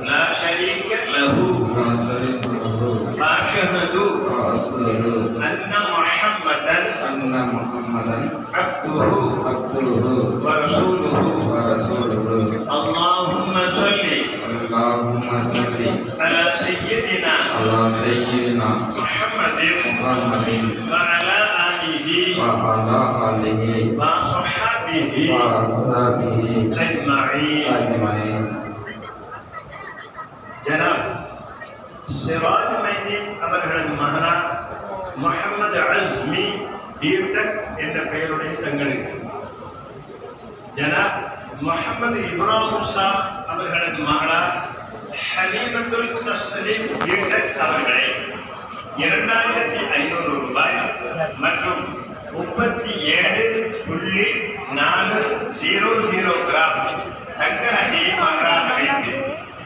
لا شريك له وأشهد أن محمدا عبده ورسوله اللهم صل على سيدنا محمد وعلى آله وصحبه أجمعين. ஜனாப் சிராஜ் மைதீன் அவர்களது மகனார் முஹம்மது அஸ்மி டிடெக் என்ற பெயருடைய தங்களுக்கு ஜனாப் முஹம்மது இப்ராஹிம் ஷா அவர்களது மகனார் ஹலீமத்துல் தஸ்லீம் டிடெக் அவர்களை 2500 ரூபாய் மற்றும் 37.400 கிராம் தங்க நகையை மகராக வைத்து